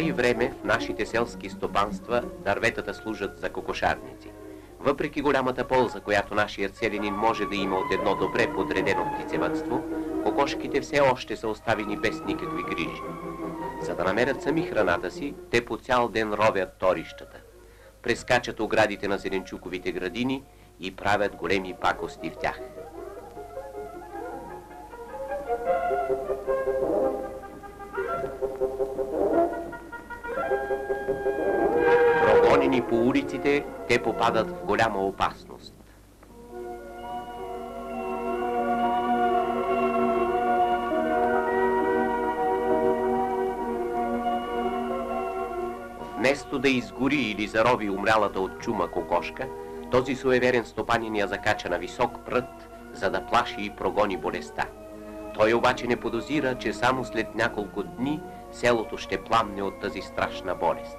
и време в нашите селски стопанства дърветата служат за кокошарници. Въпреки голямата полза, която нашият селянин може да има от едно добре подредено птицевъдство, кокошките все още са оставени без никакви грижи. За да намерят сами храната си, те по цял ден ровят торищата, прескачат оградите на зеленчуковите градини и правят големи пакости в тях. Прогонени по улиците, те попадат в голяма опасност. Вместо да изгори или зарови умрялата от чума кокошка, този суеверен стопанин я закача на висок прът, за да плаши и прогони болестта. Той обаче не подозира, че само след няколко дни селото ще пламне от тази страшна болест.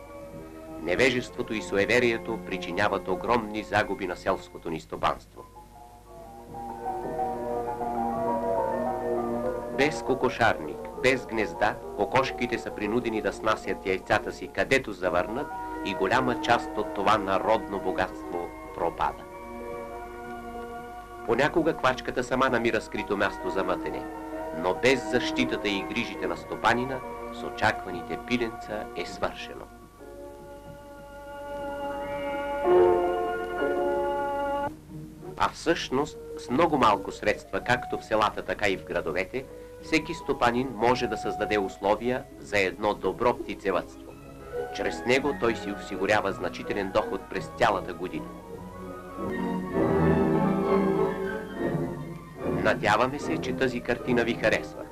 Невежеството и суеверието причиняват огромни загуби на селското ни стопанство. Без кокошарник, без гнезда, кокошките са принудени да снасят яйцата си където завърнат и голяма част от това народно богатство пропада. Понякога квачката сама намира скрито място за мътене, но без защитата и грижите на стопанина, с очакваните пиленца е свършено. А всъщност, с много малко средства, както в селата, така и в градовете, всеки стопанин може да създаде условия за едно добро птицевъдство. Чрез него той си осигурява значителен доход през цялата година. Надяваме се, че тази картина ви харесва.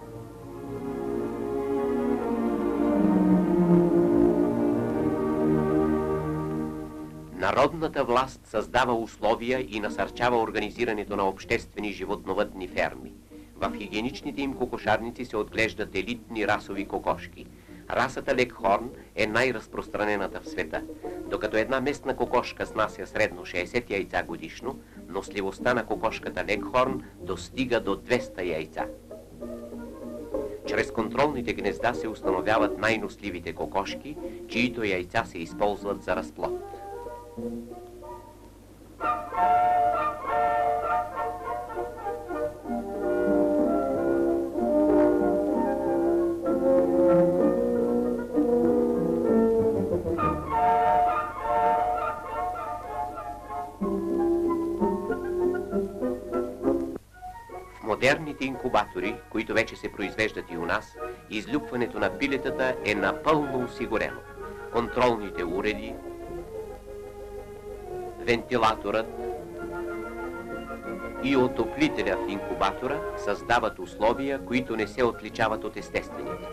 Народната власт създава условия и насърчава организирането на обществени животновъдни ферми. В хигиеничните им кокошарници се отглеждат елитни расови кокошки. Расата Лекхорн е най-разпространената в света. Докато една местна кокошка снася средно 60 яйца годишно, носливостта на кокошката Лекхорн достига до 200 яйца. Чрез контролните гнезда се установяват най-носливите кокошки, чието яйца се използват за разплод. Модерните инкубатори, които вече се произвеждат и у нас, излюпването на пилетата е напълно осигурено. Контролните уреди, вентилаторът и отоплителя в инкубатора създават условия, които не се отличават от естествените.